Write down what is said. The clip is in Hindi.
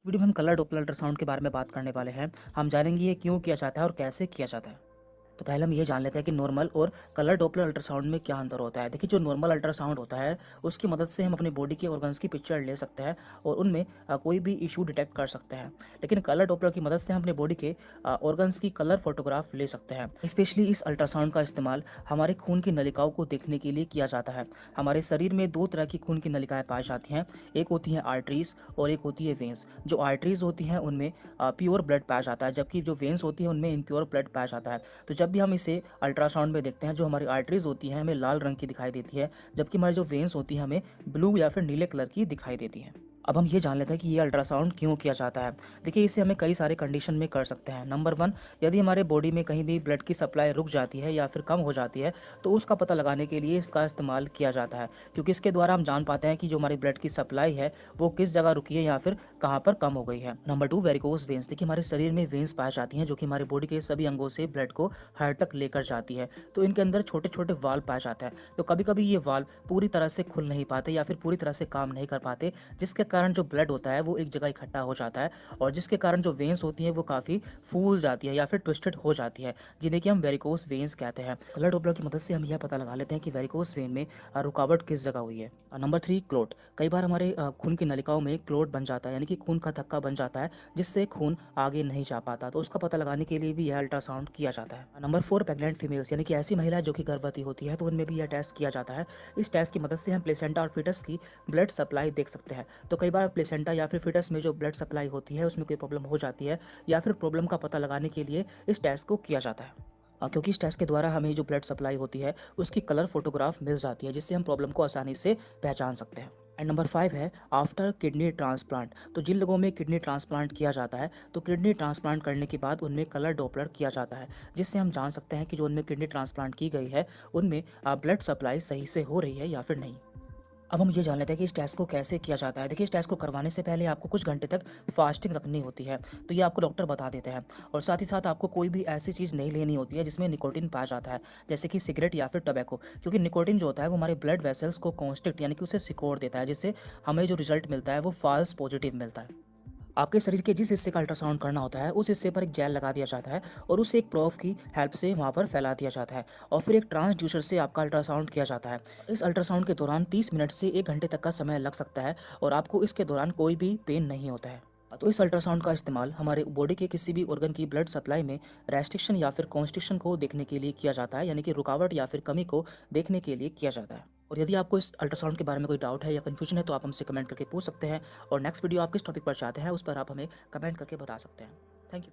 वीडियो में हम कलर डॉपलर अल्ट्रासाउंड के बारे में बात करने वाले हैं। हम जानेंगे ये क्यों किया जाता है और कैसे किया जाता है। तो पहले हम ये जान लेते हैं कि नॉर्मल और कलर डॉपलर अल्ट्रासाउंड में क्या अंतर होता है। देखिए, जो नॉर्मल अल्ट्रासाउंड होता है उसकी मदद से हम अपने बॉडी के ऑर्गन्स की पिक्चर ले सकते हैं और उनमें कोई भी इशू डिटेक्ट कर सकते हैं। लेकिन कलर डॉपलर की मदद से हम अपने बॉडी के ऑर्गन्स की कलर फोटोग्राफ ले सकते हैं। स्पेशली इस अल्ट्रासाउंड का इस्तेमाल हमारे खून की नलिकाओं को देखने के लिए किया जाता है। हमारे शरीर में दो तरह की खून की नलिकाएं पाई जाती हैं, एक होती हैं आर्टरीज और एक होती है वेंस। जो आर्टरीज होती हैं उनमें प्योर ब्लड पाया जाता है, जबकि जो वेंस होती है उनमें इम्प्योर ब्लड पाया जाता है। तो जब भी हम इसे अल्ट्रासाउंड में देखते हैं, जो हमारी आर्टरीज होती हैं हमें लाल रंग की दिखाई देती है, जबकि हमारी जो वेंस होती हैं हमें ब्लू या फिर नीले कलर की दिखाई देती है। अब हम ये जान लेते हैं कि ये अल्ट्रासाउंड क्यों किया जाता है। देखिए, इसे हमें कई सारे कंडीशन में कर सकते हैं। नंबर 1, यदि हमारे बॉडी में कहीं भी ब्लड की सप्लाई रुक जाती है या फिर कम हो जाती है तो उसका पता लगाने के लिए इसका इस्तेमाल किया जाता है, क्योंकि इसके द्वारा हम जान पाते हैं कि जो हमारी ब्लड की सप्लाई है वो किस जगह रुकी है या फिर कहाँ पर कम हो गई है। Number 2, varicose veins. देखिए, हमारे शरीर में वेंस पाई जाती हैं जो कि हमारे बॉडी के सभी अंगों से ब्लड को हार्ट तक लेकर जाती है। तो इनके अंदर छोटे छोटे वाल्व पाए जाते हैं। तो कभी कभी ये वाल्व पूरी तरह से खुल नहीं पाते या फिर पूरी तरह से काम नहीं कर पाते, जिसके कारण जो ब्लड होता है वो एक जगह इकट्ठा हो जाता है और जिसके कारण जो वेंस होती हैं वो काफ़ी फूल जाती है या फिर ट्विस्टेड हो जाती है, जिन्हें कि हम वेरिकोस वेंस कहते हैं। कलर डॉपलर की मदद से हम यह पता लगा लेते हैं कि वेरिकोस वेन में रुकावट किस जगह हुई है। Number 3, clot. कई बार हमारे खून की नलिकाओं में क्लोट बन जाता है, यानी कि खून का थक्का बन जाता है, जिससे खून आगे नहीं जा पाता। तो उसका पता लगाने के लिए भी यह अल्ट्रासाउंड किया जाता है। नंबर 4, प्रेग्नेंट फीमेल्स, यानी कि ऐसी महिला जो कि गर्भवती होती है, तो उनमें भी यह टेस्ट किया जाता है। इस टेस्ट की मदद से हम प्लेसेंटा और फिटस की ब्लड सप्लाई देख सकते हैं। तो कई बार प्लेसेंटा या फिर फिटस में जो ब्लड सप्लाई होती है उसमें कोई प्रॉब्लम हो जाती है, या फिर प्रॉब्लम का पता लगाने के लिए इस टेस्ट को किया जाता है। क्योंकि इस टेस्ट के द्वारा हमें जो ब्लड सप्लाई होती है उसकी कलर फोटोग्राफ मिल जाती है, जिससे हम प्रॉब्लम को आसानी से पहचान सकते हैं। एंड नंबर 5 है आफ्टर किडनी ट्रांसप्लांट। तो जिन लोगों में किडनी ट्रांसप्लांट किया जाता है, तो किडनी ट्रांसप्लांट करने के बाद उनमें कलर डॉपलर किया जाता है, जिससे हम जान सकते हैं कि जो उनमें किडनी ट्रांसप्लांट की गई है उनमें ब्लड सप्लाई सही से हो रही है या फिर नहीं। अब हम ये जान लेते हैं कि इस टेस्ट को कैसे किया जाता है। देखिए, इस टेस्ट को करवाने से पहले आपको कुछ घंटे तक फास्टिंग रखनी होती है, तो ये आपको डॉक्टर बता देते हैं। और साथ ही साथ आपको कोई भी ऐसी चीज़ नहीं लेनी होती है जिसमें निकोटिन पाया जाता है, जैसे कि सिगरेट या फिर टोबैको, क्योंकि निकोटिन जो होता है वो हमारे ब्लड वेसल्स को कॉन्स्ट्रिक्ट यानी कि उसे सिकोड़ देता है, जिससे हमें जो रिजल्ट मिलता है वो फॉल्स पॉजिटिव मिलता है। आपके शरीर के जिस हिस्से का अल्ट्रासाउंड करना होता है उस हिस्से पर एक जेल लगा दिया जाता है और उसे एक प्रोफ की हेल्प से वहाँ पर फैला दिया जाता है और फिर एक ट्रांसड्यूसर से आपका अल्ट्रासाउंड किया जाता है। इस अल्ट्रासाउंड के दौरान 30 मिनट से 1 घंटे तक का समय लग सकता है और आपको इसके दौरान कोई भी पेन नहीं होता है। तो इस अल्ट्रासाउंड का इस्तेमाल हमारे बॉडी के किसी भी ऑर्गन की ब्लड सप्लाई में रेस्ट्रिक्शन या फिर कॉन्स्ट्रिक्शन को देखने के लिए किया जाता है, यानी कि रुकावट या फिर कमी को देखने के लिए किया जाता है। और यदि आपको इस अल्ट्रासाउंड के बारे में कोई डाउट है या कन्फ्यूजन है तो आप हमसे कमेंट करके पूछ सकते हैं, और नेक्स्ट वीडियो आप किस टॉपिक पर चाहते हैं उस पर आप हमें कमेंट करके बता सकते हैं। Thank you.